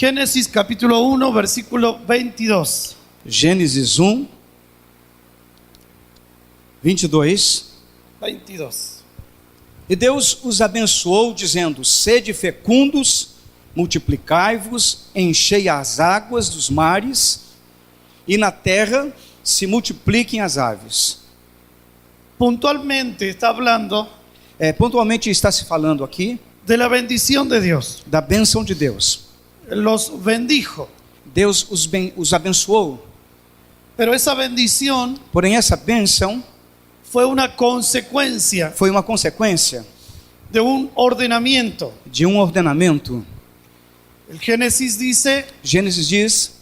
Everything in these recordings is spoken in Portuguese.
Génesis capítulo 1, versículo 22. Gênesis 1, 22. 22. E Deus os abençoou, dizendo: sede fecundos, multiplicai-vos, enchei as águas dos mares, e na terra se multipliquem as aves. Puntualmente está hablando Pontualmente está se falando aqui de la bendición de Dios. da bênção de Deus. Los bendijo, Deus os abençoou, pero esa bendición porém essa bênção fue una consecuencia foi uma consequência de un ordenamiento. de um ordenamento. El Génesis dice Gênesis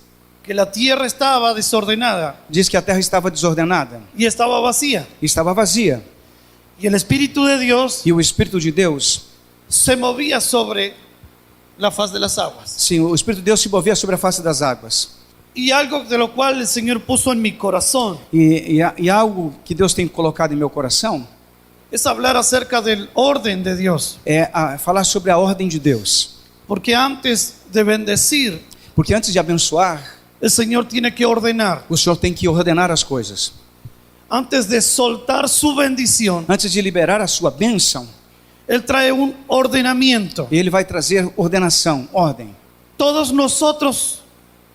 que la tierra estaba desordenada diz que a terra estava desordenada, y estaba vacía. estava vazia, Y el Espíritu de Dios e o Espírito de Deus, se movía sobre la faz de las aguas. sim, o Espírito de Deus se movia sobre a face das águas. Y algo de lo cual el Señor puso en mi corazón E algo que Deus tem colocado em meu coração es hablar acerca del orden de Dios. é falar sobre a ordem de Deus. Porque antes de bendecir, Porque antes de abençoar, el Señor tiene que ordenar. o Senhor tem que ordenar as coisas. Antes de soltar su bendición, Antes de liberar a sua bênção, Él trae un ordenamiento. Ele vai trazer ordenação, ordem. Todos nosotros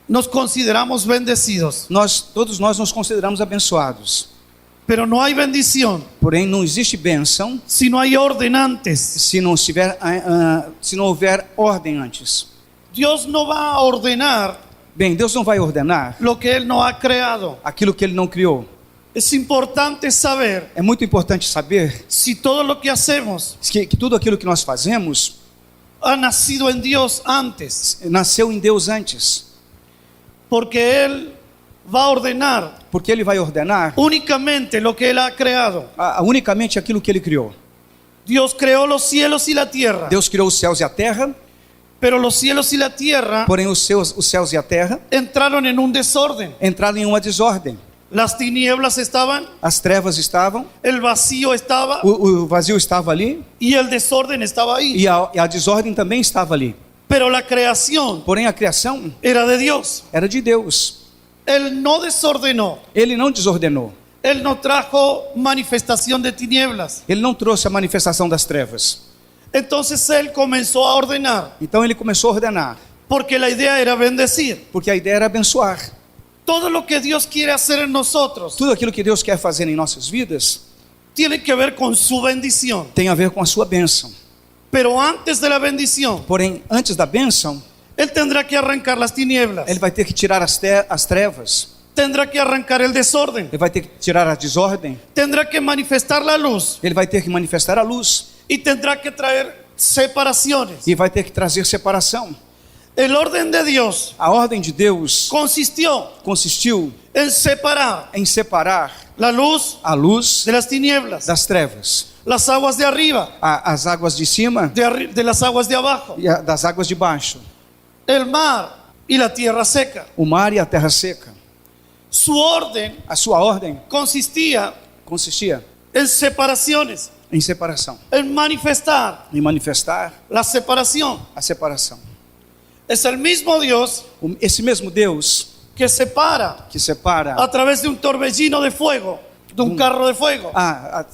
nos consideramos bendecidos, Todos nós nos consideramos abençoados. pero no hay bendición Porém, não existe bênção si no hay orden antes. se não houver ordem antes. Dios no va a ordenar Bem, Deus não vai ordenar lo que Él no ha creado. aquilo que Ele não criou. Es importante saber É muito importante saber si todo lo que hacemos que tudo aquilo que nós fazemos ha nacido en Dios antes, nasceu em Deus antes. porque Él va a ordenar Porque Ele vai ordenar únicamente lo que Él ha creado. unicamente aquilo que Ele criou. Dios creó los cielos y la tierra, Deus criou os céus e a terra, pero los cielos y la tierra porém os céus e a terra entraron en un desorden. entraram em uma desordem. Las tinieblas estaban, As trevas estavam, el vacío estaba o vazio estava ali y el desorden estaba ahí. e a desordem também estava ali. Pero la creación Porém a criação era de Dios. era de Deus. Él no desordenó. Ele não desordenou. Él no trajo manifestación de tinieblas. Ele não trouxe a manifestação das trevas. Entonces Él comenzó a ordenar, Então Ele começou a ordenar, porque la idea era bendecir. porque a ideia era abençoar. Todo lo que Dios quiere hacer en nosotros Tudo aquilo que Deus quer fazer em nossas vidas tiene que ver con su bendición. tem a ver com a sua bênção. Pero antes de la bendición, Porém, antes da bênção, Él tendrá que arrancar las tinieblas. Ele vai ter que tirar as trevas. Tendrá que arrancar el desorden. Ele vai ter que tirar a desordem. Tendrá que manifestar la luz. Ele vai ter que manifestar a luz. Y tendrá que traer separaciones. E vai ter que trazer separação. El orden de Dios A ordem de Deus consistiu consistiu en separar em separar la luz a luz de las tinieblas, das trevas. las aguas de arriba As águas de cima de las aguas de abajo, e das águas de baixo. el mar y la tierra seca. O mar e a terra seca. Su orden A sua ordem consistía consistia en separaciones, em separação. en manifestar Em manifestar la separación. a separação. Es el mismo Dios Esse mesmo Deus que separa que separa a través de un torbellino de fuego, de un carro de fuego.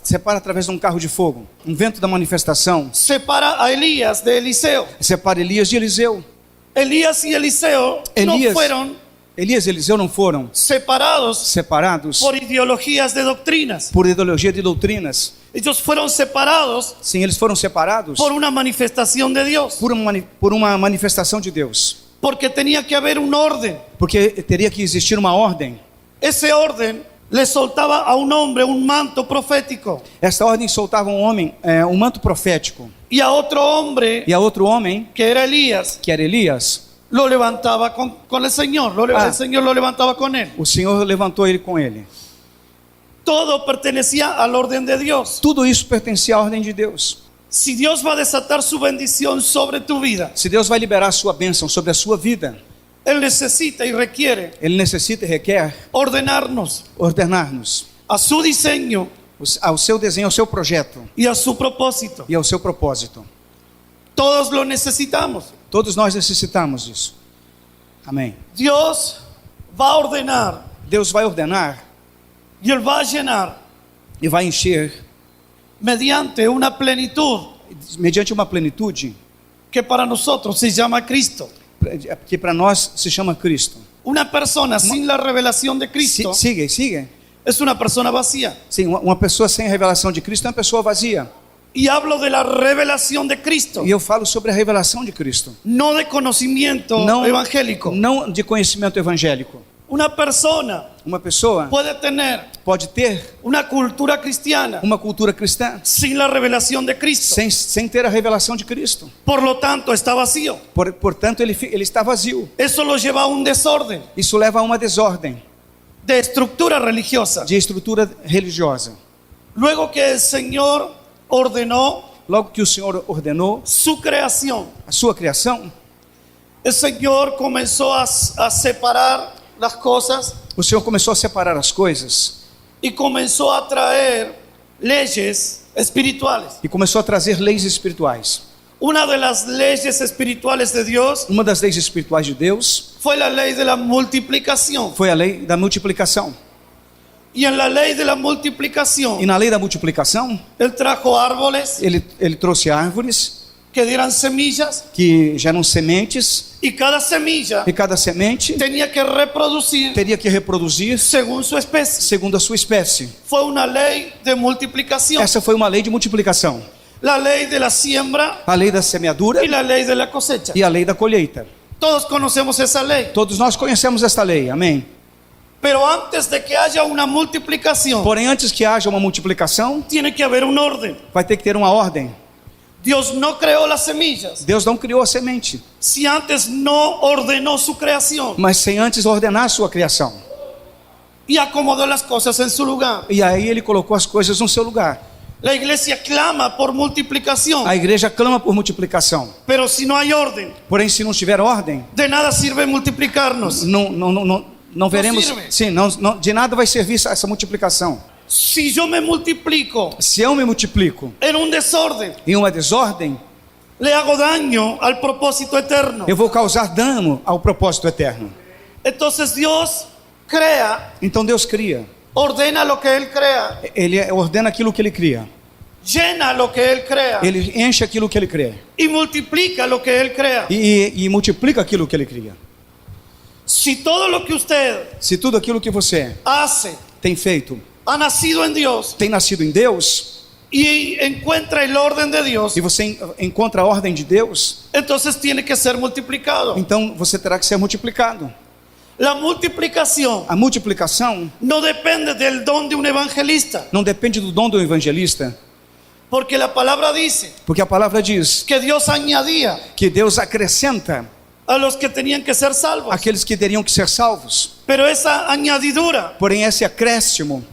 separa através de um carro de fogo, um vento da manifestação. Separa a Elías de Eliseo. Separa Elias de Eliseu. Elías y Eliseo no fueron Elias e Eliseu não foram separados separados por ideologías de doctrinas. por ideologia de doutrinas. Ellos fueron separados Sim, eles foram separados por una manifestación de Dios. por uma manifestação de Deus. Porque tenía que haber un orden. Porque teria que existir uma ordem. Ese orden le soltaba a un hombre un manto profético. Esta ordem soltava um homem um manto profético. Y a otro hombre, E a outro homem, que era Elías, que era Elias, lo levantaba con el Señor. El Señor lo levantaba con él. o Senhor levantou ele com ele. Todo pertenecía al orden de Dios. Tudo isso pertencia à ordem de Deus. Si Dios va a desatar su bendición sobre tu vida, Se Deus vai liberar a sua bênção sobre a sua vida, Él necesita y requiere Ele necessita e requer ordenarnos ordenar-nos a su diseño ao seu desenho, ao seu projeto y a su propósito. e ao seu propósito. Todos lo necesitamos. Todos nós necessitamos disso. Amém. Dios va a ordenar Deus vai ordenar y Él va a llenar e vai encher mediante una plenitud mediante uma plenitude que para nosotros se llama Cristo. que para nós se chama Cristo. Una persona sin la revelación de Cristo Siga. es una persona vacía. Sim, uma pessoa sem a revelação de Cristo é uma pessoa vazia. Y hablo de la revelación de Cristo, E eu falo sobre a revelação de Cristo, no de conocimiento evangélico. não de conhecimento evangélico. Una persona Uma pessoa puede tener pode ter una cultura cristiana uma cultura cristã sin la revelación de Cristo. sem ter a revelação de Cristo. Por lo tanto, está vacío. Portanto, ele está vazio. Eso lo lleva a un desorden Isso leva a uma desordem de estructura religiosa. de estrutura religiosa. Luego que el Señor ordenó Logo que o Senhor ordenou su creación, a sua criação, el Señor comenzó a separar las cosas o Senhor começou a separar as coisas y comenzó a traer leyes espirituales. e começou a trazer leis espirituais. Una de las leyes espirituales de Dios Uma das leis espirituais de Deus fue la ley de la multiplicación. foi a lei da multiplicação. Y en la ley de la multiplicación, E na lei da multiplicação, Él trajo árboles ele trouxe árvores que dieran semillas que geram sementes, y cada semilla e cada semente tenía que reproducir teria que reproduzir según su especie. segundo a sua espécie. Fue una ley de multiplicación. Essa foi uma lei de multiplicação. La ley de la siembra A lei da semeadura y la ley de la cosecha. e a lei da colheita. Todos conocemos esa ley. Todos nós conhecemos esta lei, amém? Pero antes de que haya una multiplicación, Porém, antes que haja uma multiplicação, tiene que haber un orden. vai ter que ter uma ordem. Dios no creó las semillas Deus não criou a semente, si antes no ordenó su creación mas sem antes ordenar a sua criação. y acomodó las cosas en su lugar. E aí ele colocou as coisas no seu lugar. La iglesia clama por multiplicación, A igreja clama por multiplicação. pero si no hay orden, Porém, se não tiver ordem, de nada sirve multiplicarnos. não veremos. serve. Sim, de nada vai servir essa multiplicação. Si yo me multiplico Se eu me multiplico en un desorden, em uma desordem, le hago daño al propósito eterno. eu vou causar dano ao propósito eterno. Entonces Dios crea, Então Deus cria. ordena lo que Él crea, Ele ordena aquilo que ele cria. llena lo que Él crea Ele enche aquilo que ele cria. y multiplica lo que Él crea. E multiplica aquilo que ele cria. Si todo lo que usted Se tudo aquilo que você hace tem feito ha nacido en Dios tem nascido em Deus, y encuentra el orden de Dios, e você encontra a ordem de Deus, entonces tiene que ser multiplicado. então você terá que ser multiplicado. La multiplicación A multiplicação no depende del don de un evangelista, não depende do dom do evangelista, porque la palabra dice porque a palavra diz que Dios añadía que Deus acrescenta a los que tenían que ser salvos. aqueles que teriam que ser salvos. Pero esa añadidura Porém, esse acréscimo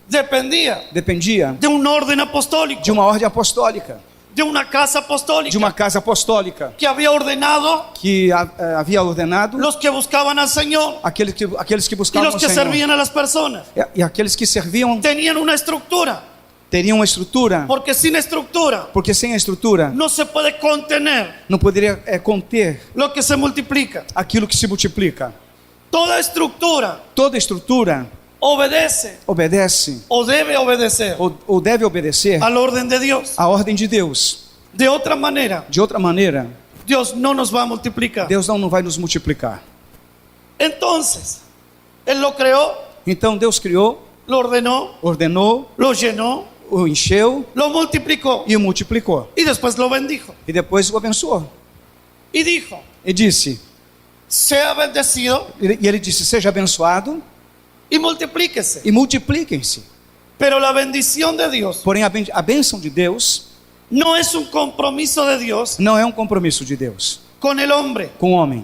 dependia dependia de un orden apostólico, de uma ordem apostólica, de una casa apostólica de uma casa apostólica que había ordenado que havia ordenado los que buscaban al Señor aqueles que y buscavam los o que Senhor. servían a las personas. E aqueles que serviam Tenían una estructura, teriam uma estrutura, porque sin estructura porque sem a estrutura no se puede contener não poderia conter lo que se multiplica. aquilo que se multiplica. Toda estructura Toda estrutura obedece obedece o debe obedecer ou deve obedecer al orden de Dios. à ordem de Deus. De otra manera, De outra maneira, Dios no nos va a multiplicar. Deus não vai nos multiplicar. Entonces, Él lo creó, Então Deus criou, lo ordenó, ordenou, lo llenó, o encheu lo multiplicó e o multiplicou. y después lo bendijo. E depois o abençoou. Y dijo, E disse, sea bendecido e ele disse, seja abençoado y multiplíquese. e multipliquem-se. Pero la bendición de Dios Porém, a bênção de Deus no es un compromiso de Dios não é um compromisso de Deus con el hombre. com o homem.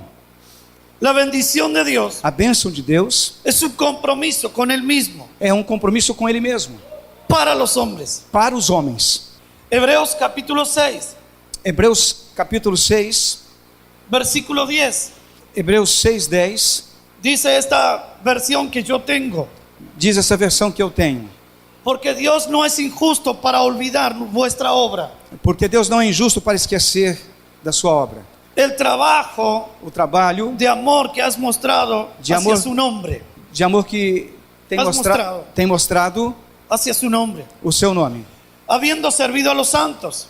La bendición de Dios A bênção de Deus es un compromiso con Él mismo é um compromisso com Ele mesmo, para los hombres. para os homens. Hebreos capítulo 6, Hebreus capítulo 6, versículo 10. Hebreus 6:10, Dice esta versión que yo tengo: diz essa versão que eu tenho. porque Dios no es injusto para olvidar vuestra obra Porque Deus não é injusto para esquecer da sua obra el trabajo o trabalho de amor que has mostrado De hacia amor. su nombre, de amor que tem, Has mostrado. tem mostrado hacia su nombre, o seu nome. habiendo servido a los santos,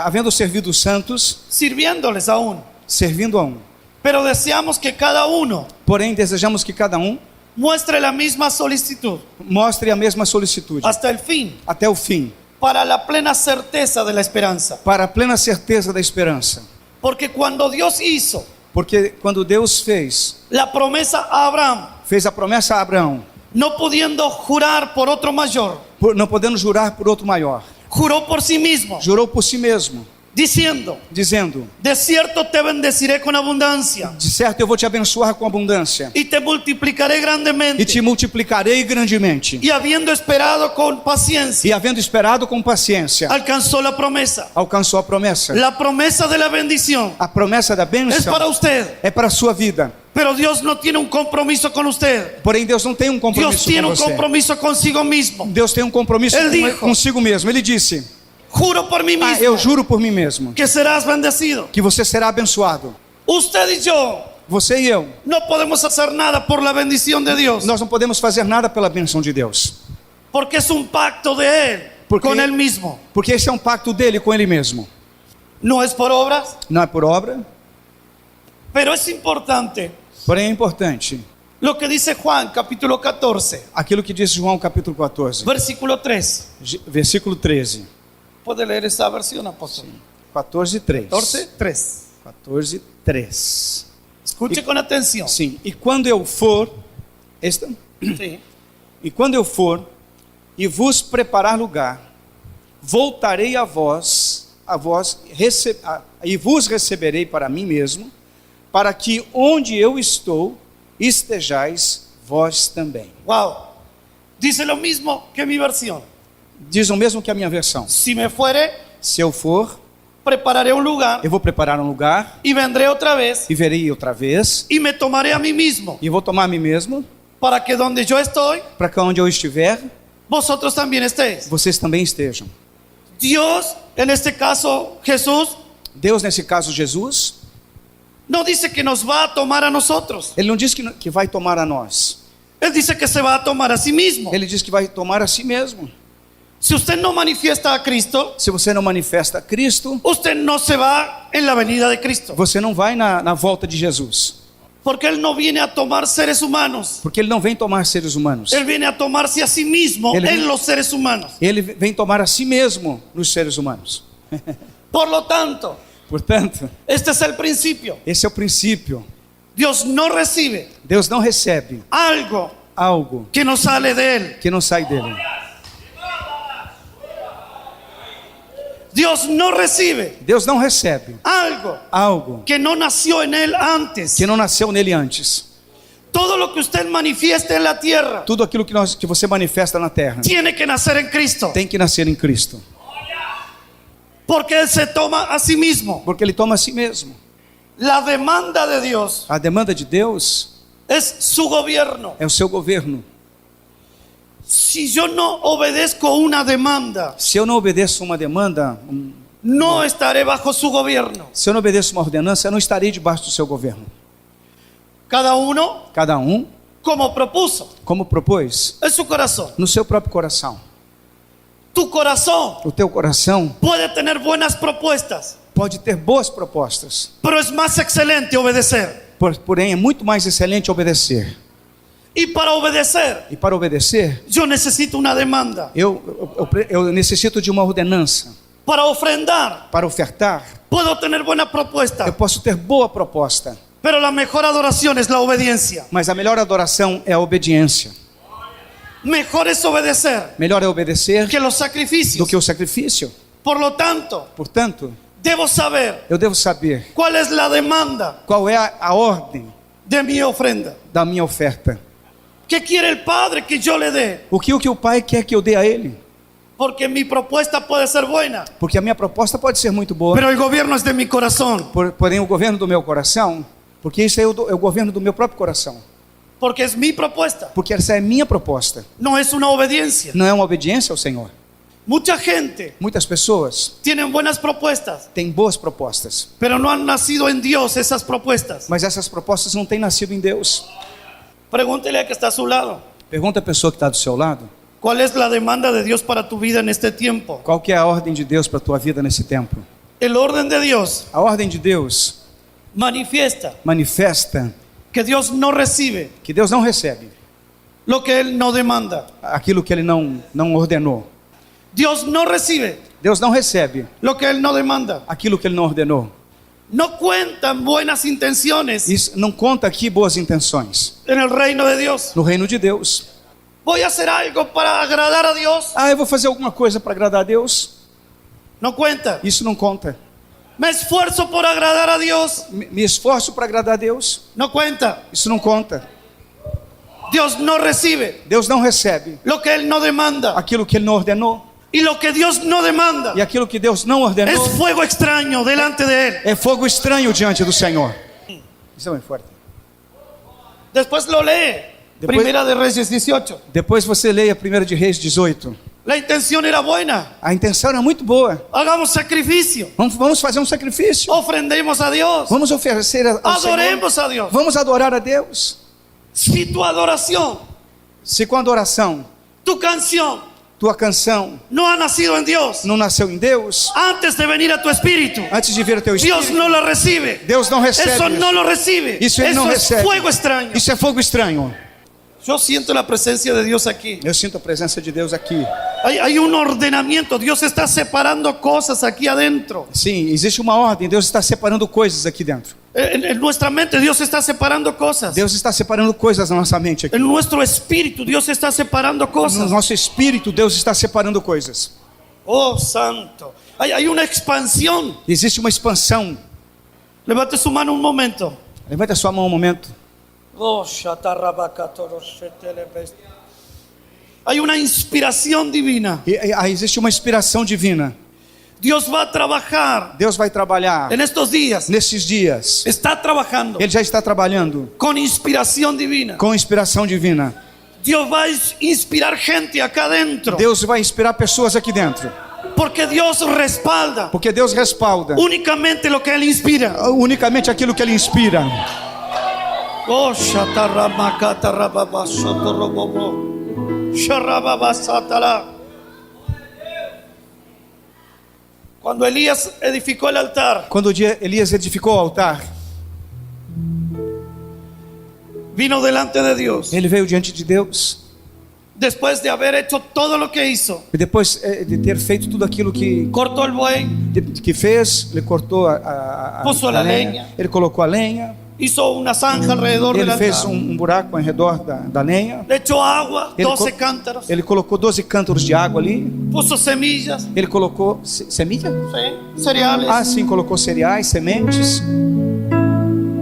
Havendo servido os santos, sirviéndoles aún. servindo a um. Pero deseamos que cada uno Porém, desejamos que cada um muestre la misma solicitud mostre a mesma solicitude hasta el fin, até o fim, para la plena certeza de la esperanza. para a plena certeza da esperança. Porque cuando Dios hizo Porque quando Deus fez la promesa a Abraham, a promessa a Abraão, no pudiendo jurar por otro mayor, não podendo jurar por outro maior, juró por sí mismo, jurou por si mesmo, diciendo: dizendo: de cierto te bendeciré con abundancia de certo eu vou te abençoar com abundância y te multiplicaré grandemente. e te multiplicarei grandemente. Y habiendo esperado con paciencia, E havendo esperado com paciência, alcanzó la promesa. alcançou a promessa. La promesa de la bendición A promessa da es bênção para usted, é para a sua vida. pero Dios no tiene un compromiso con usted. Porém, Deus não tem um Dios compromisso tiene com un você. compromiso consigo mismo. Deus tem um compromisso Ele dijo: consigo mesmo. Ele disse: Juro por mí mismo eu juro por mim mesmo que serás bendecido. que você será abençoado. Usted y yo Você e eu, no podemos hacer nada por la bendición de Dios, nós não podemos fazer nada pela bênção de Deus. porque es un pacto de Él Porque- con Él mismo. Porque esse é um pacto dele com ele mesmo. No es por obras, Não é por obra, pero es importante porém é importante lo que dice Juan capítulo 14, aquilo que diz João capítulo 14, versículo 3. versículo 13. ¿Puede leer esa versión, apóstol? 14, 3. 14, 3. 14, 3. Escuche con atención. Sim. E quando eu for, Sí. e quando eu for e vos preparar lugar, voltarei a vós e vos receberei para mim mesmo, para que onde eu estou estejais vós também. Wow. Dice lo mismo que mi versión. Diz o mesmo que a minha versão. Si me fuere, Se eu for, prepararé un lugar eu vou preparar um lugar y vendré otra vez e verei outra vez y me tomaré a mí mismo, e vou tomar a mim mesmo, para que donde yo estoy, para que onde eu estiver, vosotros también estéis. vocês também estejam. Dios, en este caso Jesús, Deus, nesse caso Jesus, no dice que nos va a tomar a nosotros. Ele não diz que vai tomar a nós. Él dice que se va a tomar a sí mismo. Ele diz que vai tomar a si mesmo. Si usted no manifiesta a Cristo, Se você não manifesta Cristo, usted no se va en la venida de Cristo. você não vai na volta de Jesus. Porque Él no viene a tomar seres humanos. Porque Ele não vem tomar seres humanos. Él viene a tomarse a sí mismo Él viene- en los seres humanos. Ele vem tomar a si mesmo nos seres humanos. Por lo tanto, Portanto, este es el principio. esse é o princípio. Dios no recibe Deus não recebe algo algo que no sale de Él. que não sai dele. Dios no recibe Deus não recebe algo que no nació en Él antes. que não nasceu nele antes. Todo lo que usted manifieste en la tierra Tudo aquilo que você manifesta na terra tiene que nacer en Cristo. tem que nascer em Cristo. Porque Él se toma a sí mismo. Porque Ele toma a si mesmo. La demanda de Dios A demanda de Deus es su gobierno. é o seu governo. Si yo no obedezco una demanda, Se eu não obedeço uma demanda, no estaré bajo su gobierno. se eu não obedeço uma ordenança, eu não estarei debaixo do seu governo. Cada uno Cada um, como propuso como propôs, en su corazón. no seu próprio coração. Tu corazón O teu coração puede tener buenas propuestas, pode ter boas propostas, pero es más excelente obedecer. porém é muito mais excelente obedecer. Y para obedecer, E para obedecer, yo necesito una demanda. eu necessito de uma ordenança. Para ofrendar, Para ofertar, puedo tener buena eu propuesta, posso ter boa proposta, pero la mejor adoración es la obediencia. mas a melhor adoração é a obediência. Mejor es obedecer Melhor é obedecer que los do sacrificios. que o sacrifício. Por lo tanto, Portanto, debo saber eu devo saber cuál es la demanda qual é a ordem de mi ofrenda. da minha oferta. ¿Qué quiere el Padre que yo le dé? O que o Pai quer que eu dê a Ele? Porque mi propuesta puede ser buena, Porque a minha proposta pode ser muito boa, pero el gobierno es de mi corazón. porém o governo do meu coração, porque isso é o governo do meu próprio coração. Porque es mi propuesta, Porque essa é a minha proposta. no es una obediencia. Não é uma obediência ao Senhor. Mucha gente Muitas pessoas tienen buenas propuestas, têm boas propostas, pero no han nacido en Dios esas propuestas. mas essas propostas não têm nascido em Deus. Pregúntele a que está a su lado. Pergunta a pessoa que está do seu lado, ¿Cuál es la demanda de Dios para tu vida en este tiempo? qual que é a ordem de Deus para a tua vida nesse tempo? El orden de Dios A ordem de Deus manifiesta manifesta que Dios no recibe que Deus não recebe lo que Él no demanda. aquilo que Ele não ordenou. Dios no recibe Deus não recebe lo que Él no demanda. aquilo que Ele não ordenou. No cuentan buenas intenciones Isso não conta aqui boas intenções. en el reino de Dios. No reino de Deus. Voy a hacer algo para agradar a Dios. Ah, eu vou fazer alguma coisa para agradar a Deus. No cuenta. Isso não conta. Me esfuerzo por agradar a Dios. Me esforço para agradar a Deus. No cuenta. Isso não conta. Dios no recibe Deus não recebe lo que Él no demanda. aquilo que Ele não ordenou. Y lo que Dios no demanda E aquilo que Deus não ordenou es fuego extraño delante de Él. é fogo estranho diante do Senhor. Isso é muito forte. Después lo lee. Después- Primera de Reyes 18. Depois você leia 1 de Reis 18. La intención era buena. A intenção era muito boa. Hagamos sacrificio. Vamos fazer um sacrifício. Ofrendemos a Dios. Vamos oferecer ao Senhor. Adoremos a Dios. Vamos adorar a Deus. Si tu adoración, Se com a adoração, tu canción, tua canção no ha nacido en Dios, não nasceu em Deus, antes de venir a tu espíritu, antes de vir ao teu Dios espírito, no la recibe. Deus não recebe. Eso no lo recibe. Isso Ele não es recebe. fuego extraño. Isso é fogo estranho. Yo siento la presencia de Dios aquí. Eu sinto a presença de Deus aqui. Hay un ordenamiento. Dios está separando cosas aquí adentro. Sim, existe uma ordem. Deus está separando coisas aqui dentro. En nuestra mente Dios está separando cosas. Deus está separando coisas na nossa mente aqui. En nuestro espíritu Dios está separando No cosas. nosso espírito, Deus está separando coisas. Oh, santo. Hay una expansión. Existe uma expansão. Levante su mano un momento. Levante a sua mão um momento. Oh, shatarabakatoroshatelebest. Hay una inspiración divina. Existe uma inspiração divina. Dios va a trabajar Deus vai trabalhar en estos días. nesses dias. Está trabajando Ele já está trabalhando con inspiración divina. com inspiração divina. Dios va a inspirar gente acá adentro. Deus vai inspirar pessoas aqui dentro. Porque Dios respalda Porque Deus respalda únicamente lo que Él inspira. unicamente aquilo que Ele inspira. Oh, shatarabakatarababasotorobobo. Sharababasatara. Cuando Elías edificó el altar, Quando Elias edificou o altar, vino delante de Dios. ele veio diante de Deus. Después de haber hecho todo lo que hizo, E depois de ter feito tudo aquilo que cortó el buey, fez, ele cortou a Puso a lenha. Ele colocou a lenha. hizo una zanja alrededor del Ele fez altar, um buraco ao redor da lenha. le echó agua, Ele 12 co- cántaros, Ele colocou 12 cântaros de água ali. puso semillas, Ele colocou semilha? ¿sí? Cereales, Ah, sim, colocou cereais, sementes.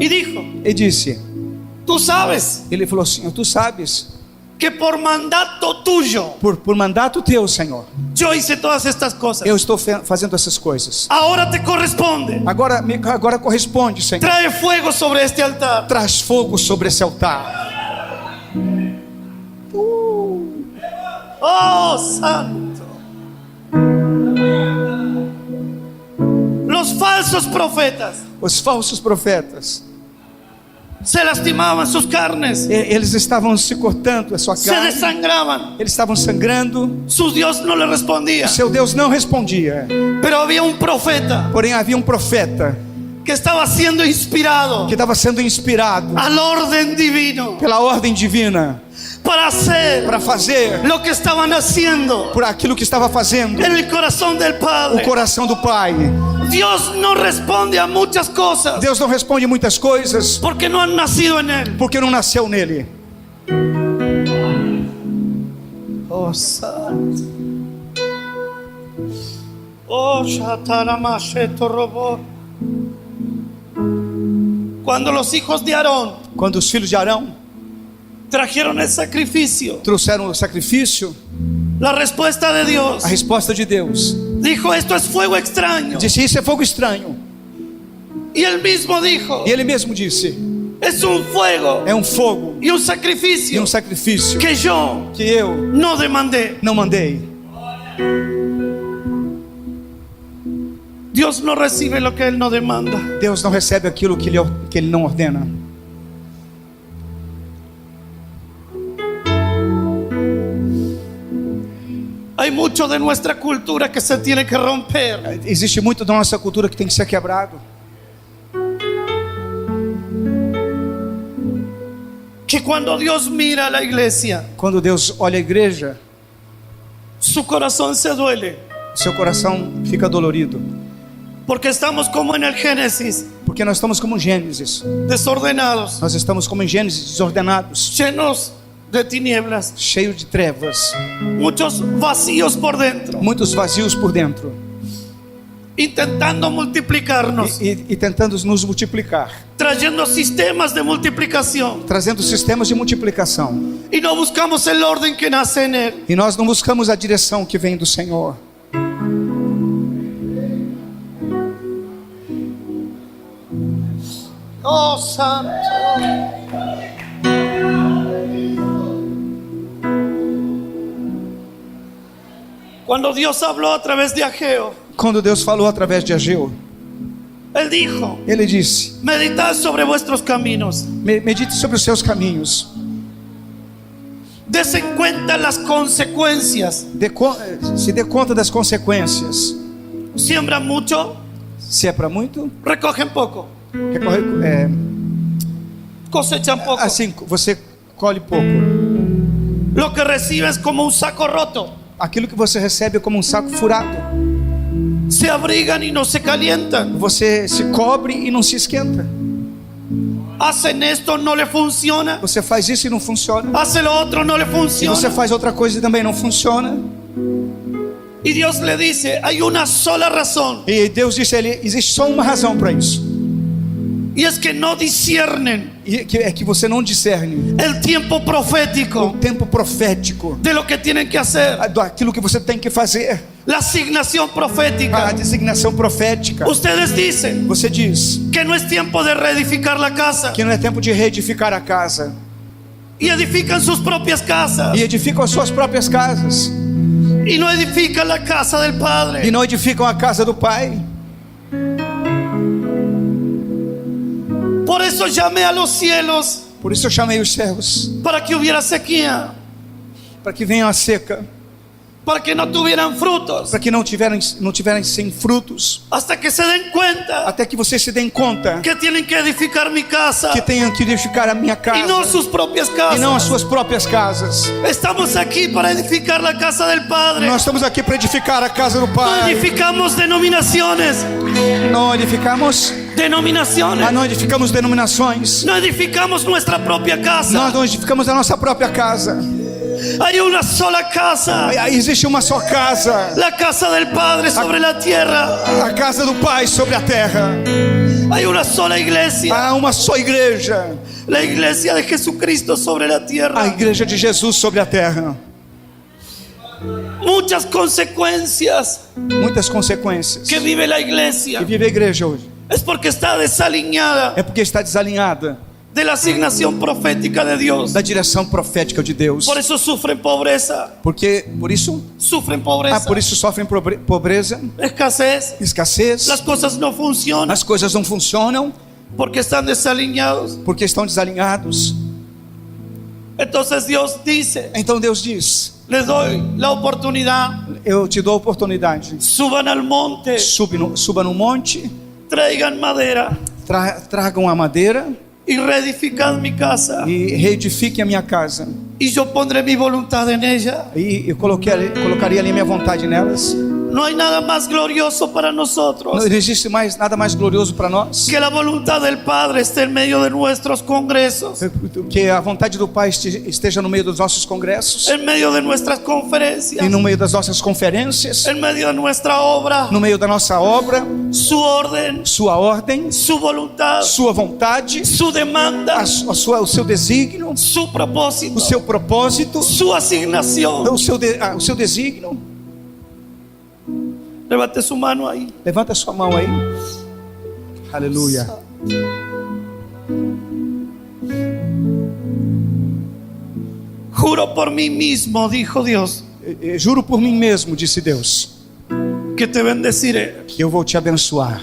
y dijo, E disse, tú sabes ele falou assim, tu sabes, que por mandato tuyo por mandato teu, Senhor, yo hice todas estas cosas. eu estou fazendo essas coisas. Ahora te corresponde. Agora corresponde, Senhor. Trae fuego sobre este altar. Traz fogo sobre esse altar. Oh, santo. Los falsos profetas Os falsos profetas, se lastimaban sus carnes, eles estavam se cortando a sua se carne. desangraban. Eles estavam sangrando. Su Dios no le respondía. Seu Deus não respondia. Pero había un profeta Porém havia um profeta que estaba siendo inspirado que estava sendo inspirado al orden divino pela ordem divina para hacer para fazer lo que estaban haciendo por aquilo que estava fazendo en el corazón del o Padre. coração do Pai. Dios no responde a muchas cosas Deus não responde muitas coisas porque no han nacido en Él. porque não nasceu nele. Oh, santo. Oh, Shataramasheto robó. Cuando los hijos de Aarón Quando os filhos de Arão trajeron el sacrificio, trouxeram o sacrifício, la respuesta de Dios a resposta de Deus dijo: esto es fuego extraño. disse: isso é fogo estranho. Y él mismo dijo: E ele mesmo disse: es un fuego é um fogo y un e sacrificio um sacrifício que yo que eu no demandé. não mandei. Dios no recibe lo que Él no demanda. Deus não recebe aquilo que Ele não ordena. Hay mucho de nuestra cultura que se tiene que romper. Existe muito da nossa cultura que tem que ser quebrado. Que cuando Dios mira a la iglesia, Quando Deus olha a igreja, su corazón se duele. seu coração fica dolorido. Porque estamos como en el Génesis, Porque nós estamos como Gênesis. desordenados, Nós estamos como em Gênesis, desordenados, llenos de tinieblas, cheios de trevas, muchos vacíos por dentro, muitos vazios por dentro. intentando multiplicarnos, E tentando nos multiplicar, trayendo sistemas de multiplicación, trazendo sistemas de multiplicação. y no buscamos el orden que nace en Él. E nós não buscamos a direção que vem do Senhor. Oh, Santo. Cuando Dios habló a través de Ageo, Quando Deus falou através de Ageu, Él dijo: Ele disse: meditad sobre vuestros caminos, medite sobre os seus caminhos, des en cuenta las consecuencias. se dê conta das consequências. Siembran mucho, Se é para muito, recogen poco, cosechan poco. assim você colhe pouco. Lo que recibes como un saco roto. Aquilo que você recebe é como um saco furado. Se abrigan y no se calientan. Você se cobre e não se esquenta. Hacen esto, no le funciona. Você faz isso e não funciona. Hace lo otro, no le E você funciona. faz outra coisa e também não funciona. Y Dios le dice: hay una sola razón, E Deus disse a ele: existe só uma razão para isso. y es que no disciernen E que você não discerne el tiempo o profético tempo profético de lo que tienen que hacer, daquilo que você tem que fazer, la asignación a profética. designação profética. Ustedes dicen Você diz que no es tiempo de reedificar la casa, que não é tempo de reedificar a casa y edifican sus propias casas, e edificam as suas próprias casas y no edifican la casa del e Padre. não edificam a casa do Pai. Por eso llamé a los cielos Por isso eu chamei os céus, para que hubiera sequía, para que venha a seca, para que no tuvieran frutos, para que não tiverem sem frutos, hasta que se den cuenta até que vocês se deem conta que tienen que edificar mi casa que tenham que edificar a minha y no casa sus propias e não as casas. suas próprias casas. Estamos aquí para edificar la casa del Padre. Nós estamos aqui para edificar a casa do No Pai. edificamos denominaciones, Não edificamos, não edificamos denominações. no edificamos nuestra propia Nós casa. não edificamos a nossa própria casa. Hay una sola casa, Existe uma só casa, la casa del Padre sobre la tierra. a casa do Pai sobre a terra. Hay una sola iglesia, Há uma só igreja, la iglesia de Jesucristo sobre la a tierra. igreja de Jesus sobre a terra. Muchas consecuencias Muitas consequências que vive la que iglesia vive a igreja hoje es porque está desaliñada é porque está desalinhada de la asignación profética de Dios. da direção profética de Deus. Por eso sufren pobreza, Por isso sufren pobreza, por isso sofrem pobreza, escasez. escassez. Las cosas no funcionan As coisas não funcionam porque están desaliñados. porque estão desalinhados. Entonces Dios dice: Então Deus diz: les doy la oportunidad, eu te dou a oportunidade. suban al monte, Suba no monte, traigan madera tragam a madeira y reedificad mi casa, e reedifiquem a minha casa. y yo pondré mi voluntad en ella. E eu colocaria ali minha vontade nelas. No hay nada más glorioso para nosotros Não existe nada mais glorioso para nós que la voluntad del Padre esté en medio de nuestros congresos, que a vontade do Pai esteja no meio dos nossos congressos, en medio de nuestras e conferencias, no meio das nossas conferências, en medio de nuestra obra, no meio da nossa obra, su orden, sua ordem, su voluntad, sua vontade, su demanda, o seu desígnio, su propósito, o seu propósito, su asignación. o seu desígnio. Levante su mano ahí. Levanta sua mão aí. Aleluia. Juro por mí mismo, dijo Dios, Juro por mim mesmo, disse Deus, que te bendeciré. que eu vou te abençoar.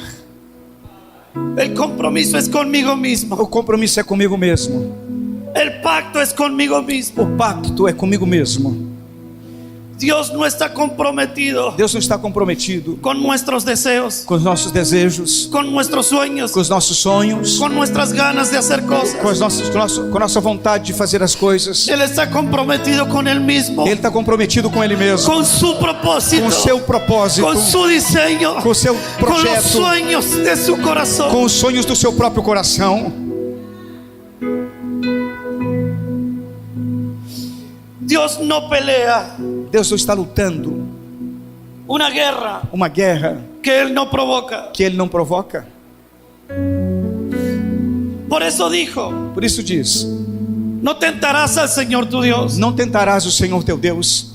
El compromiso es conmigo mismo. O compromisso é comigo mesmo. El pacto es conmigo mismo. O pacto é comigo mesmo. Dios no está comprometido Deus não está comprometido con nuestros deseos, com os nossos desejos, con nuestros sueños, com os nossos sonhos, con nuestras ganas de hacer cosas. com a nossa vontade de fazer as coisas. Él está comprometido con Él mismo, Ele está comprometido com Ele mesmo, con su propósito, com o seu propósito, con su diseño, com o seu con los projeto, sueños de su corazón. com os sonhos do seu próprio coração. Dios no pelea Deus não está lutando una guerra uma guerra que Él no provoca. que Ele não provoca. Por eso dijo: Por isso diz: no tentarás al Señor tu Dios. não tentarás o Senhor teu Deus.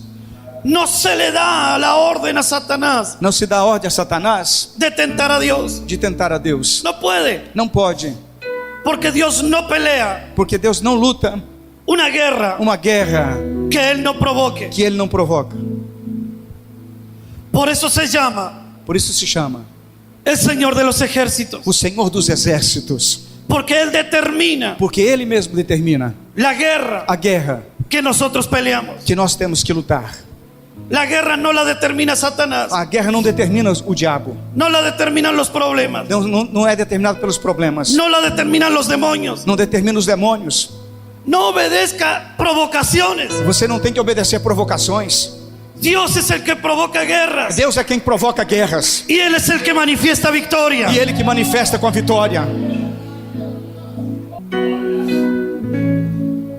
No se le da la orden a Satanás Não se dá ordem a Satanás de tentar a Dios. de tentar a Deus. No puede, Não pode, porque Dios no pelea porque Deus não luta una guerra uma guerra que Él no provoque. que Ele não provoca. Por eso se llama Por isso se chama el Señor de los ejércitos, o Senhor dos exércitos, porque Él determina porque Ele mesmo determina la guerra a guerra que nosotros peleamos. que nós temos que lutar. La guerra no la determina Satanás, A guerra não determina o diabo, no la determinan los problemas, não é determinado pelos problemas, no la determinan los demonios. não determina os demônios. No obedezca provocaciones. Você não tem que obedecer provocações. Dios es el que provoca guerras Deus é quem provoca guerras y Él es el que manifiesta victoria. e Ele que manifesta com a vitória.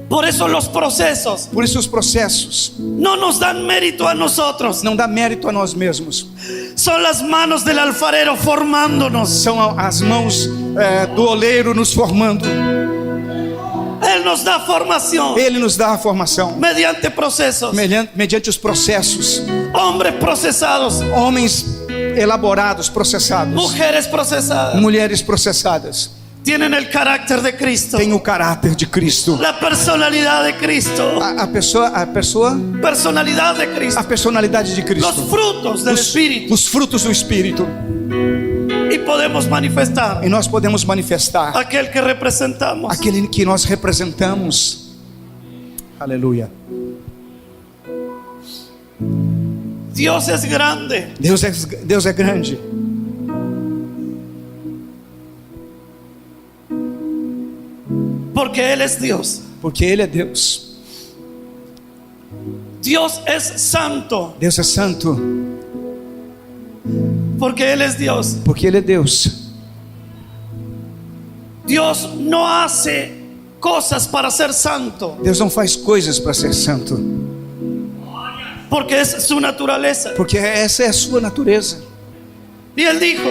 Por eso los procesos Por isso os processos no nos dan mérito a nosotros. não dá mérito a nós mesmos. Son las manos del alfarero formándonos. São as mãos do oleiro nos formando. Él nos da formación Ele nos dá a formação mediante procesos. mediante os processos. Hombres procesados, Homens elaborados, processados, mujeres procesadas, mulheres processadas, tienen el carácter de Cristo, têm o caráter de Cristo. la personalidad de Cristo, A personalidad de Cristo, personalidade de los Cristo, frutos del Espíritu, os frutos do Espírito, y podemos manifestar e nós podemos manifestar aquel que representamos. aquele que nós representamos. Aleluia. Dios es grande, Deus é grande, porque Él es Dios. porque Ele é Deus. Dios es santo, Deus é santo, porque Él es Dios. porque Ele é Deus. Dios no hace cosas para ser santo, Deus não faz coisas para ser santo, porque es su naturaleza. porque essa é a sua natureza. Y Él dijo: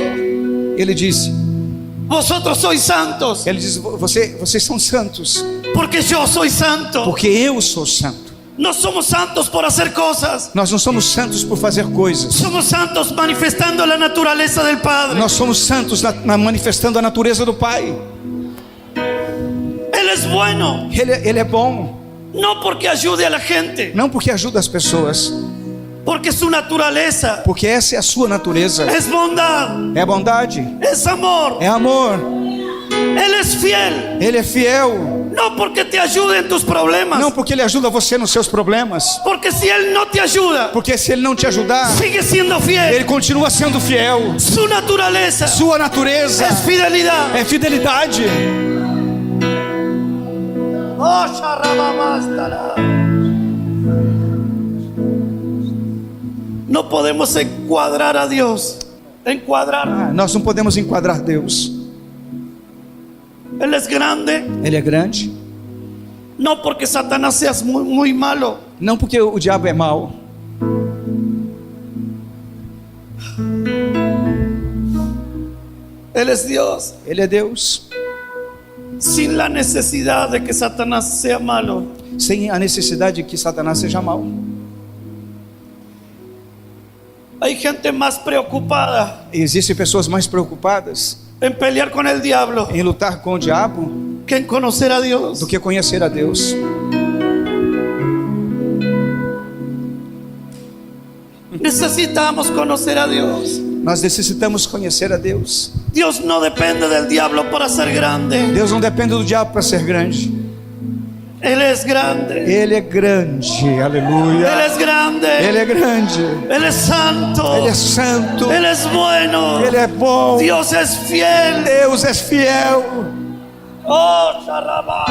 Ele disse, vosotros sois santos, Ele diz, vocês são santos, porque yo soy santo. porque eu sou santo. No somos santos por hacer cosas, Nós não somos santos por fazer coisas. somos santos manifestando la naturaleza del Padre. Nós somos santos manifestando a natureza do Pai. Él es bueno, Ele é bom, no porque ayude a la gente, não porque ajuda as pessoas, porque su naturaleza porque essa é a sua natureza. es bondad, É bondade, es amor. é amor. Él es fiel, Ele é fiel, no porque te ayude en tus problemas, não porque Ele ajuda você nos seus problemas, porque si Él no te ayuda, porque se Ele não te ajudar, sigue siendo fiel. Ele continua sendo fiel. Su naturaleza Sua natureza es fidelidad. é fidelidade. Oh, Sharabamastara. No podemos encuadrar a Dios. Encuadrar. Nós não podemos enquadrar Deus. Él es grande, Ele é grande, no porque Satanás sea muy malo, não porque o diabo é mau, Él es Dios, Ele é Deus, sin la necesidad de que Satanás sea malo. sem a necessidade de que Satanás seja mau. Hay gente más preocupada Existem pessoas mais preocupadas en pelear con el diablo em lutar com o diabo que en conocer a Dios. do que conhecer a Deus. Necesitamos conocer a Dios. Nós necessitamos conhecer a Deus. Dios no depende del diablo para ser grande. Deus não depende do diabo para ser grande. Él es grande. Ele é grande, aleluia. Él es grande. Ele é grande. Él es santo. Ele é santo. Él es bueno. Ele é bom. Dios es fiel. Deus é fiel. Oh, Sharabá.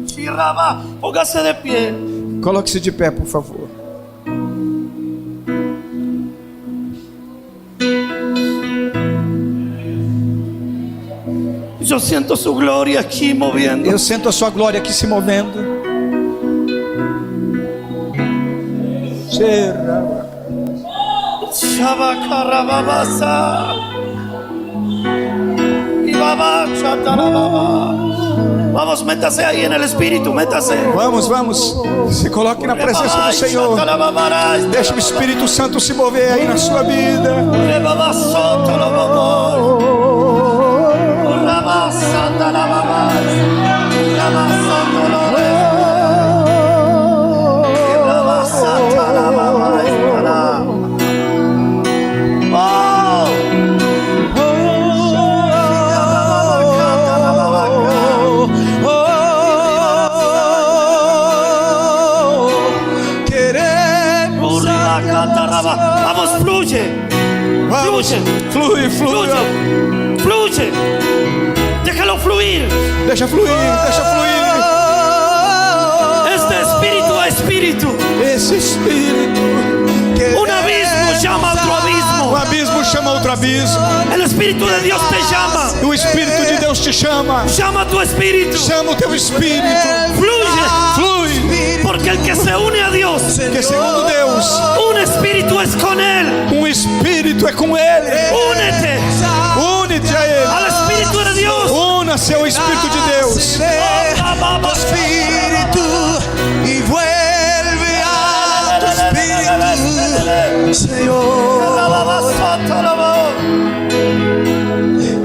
Shirabá. Póngase de pie. Coloque-se de pé, por favor. Yo siento su gloria aquí moviendo. Eu sinto a sua glória aqui se movendo. Shabakarababasa. Y baba chatarababa. Vamos, métase ahí en el espíritu, métase. Vamos, vamos. Se coloque na presença do Senhor. Deixa o Espírito Santo se mover aí na sua vida. Vamos, fluye. Fluye. Flui, flui. Fluye. Fluye. Déjalo fluir. Deixa fluir, deixa fluir. Este espíritu a espíritu. Esse Espírito. Un abismo llama a otro abismo. Um abismo chama outro abismo. El Espíritu de Dios te llama. O Espírito de Deus te chama. Llama a tu espíritu. Chama o teu espírito. Fluye. Flui. Porque el que se une a Dios, Porque segundo Deus, un espíritu es con Él. um espírito é com Ele. Únete Une-te a Ele. al Espíritu de Dios. Una-se ao Espírito de Deus. Tu espíritu y vuelve a tu espíritu, Señor.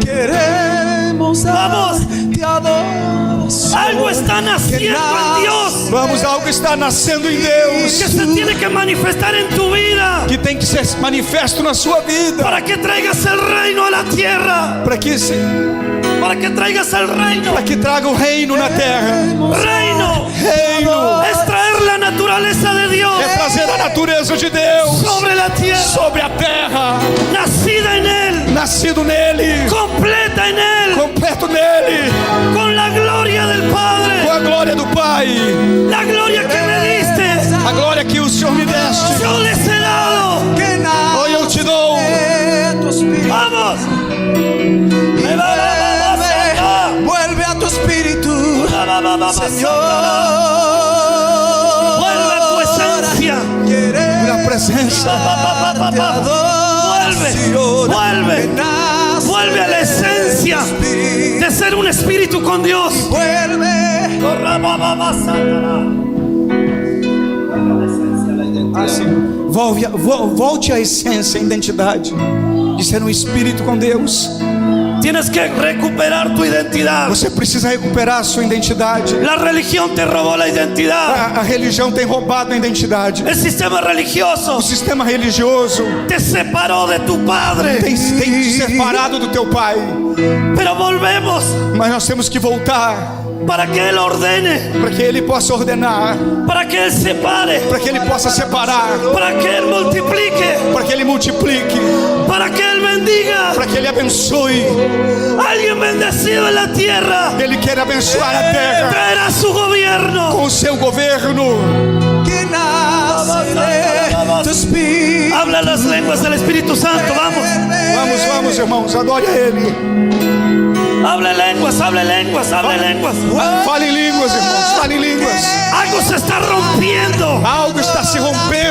Queremos darte adoración. Algo está naciendo en Dios Vamos, algo está nascendo em Deus que se tiene que manifestar en tu vida que tem que ser manifesto na sua vida, para que traigas el reino a la tierra. para que Traigas el reino. para que traga o reino na terra. Reino Reino es traer la naturaleza de Dios é trazer a natureza de Deus sobre la tierra, sobre a terra, nacida en Él, nascido nele, completa en Él, completo nele, con la gloria del com Padre, a glória do Pai, la gloria que me diste. a glória que o Senhor me deste. Yo les he dado. Que Hoje eu te dou. nace tu espíritu. Vamos. Vuelve a tu espíritu, Señor. Vuelve a tu esencia. Na presença. Vuelve a la esencia de ser un espíritu con Dios. Vuelve. Volte à essência, à identidade de ser um espírito com Deus. Tienes que recuperar tu identidad. Você precisa recuperar a sua identidade. La religión te robó la identidad. A religião tem roubado a identidade. El sistema religioso O sistema religioso te separó de tu padre. tem te separado do teu pai. Pero volvemos Mas nós temos que voltar para que Él ordene, para que Ele possa ordenar, para que Él separe, para que Ele possa separar, para que Él multiplique, para que Ele multiplique, para que Él bendiga. para que Ele abençoe. Alguien bendecido en la tierra Ele quer abençoar a terra traerá su gobierno. com o seu governo. Que nace de tu espíritu. Habla las lenguas del Espíritu Santo. Vamos. Vamos, vamos, irmãos, adore a Ele. Hable lenguas, hable lenguas, hable lenguas. Fale em línguas, irmãos, fale em línguas. Algo se está rompiendo. Algo está se rompendo.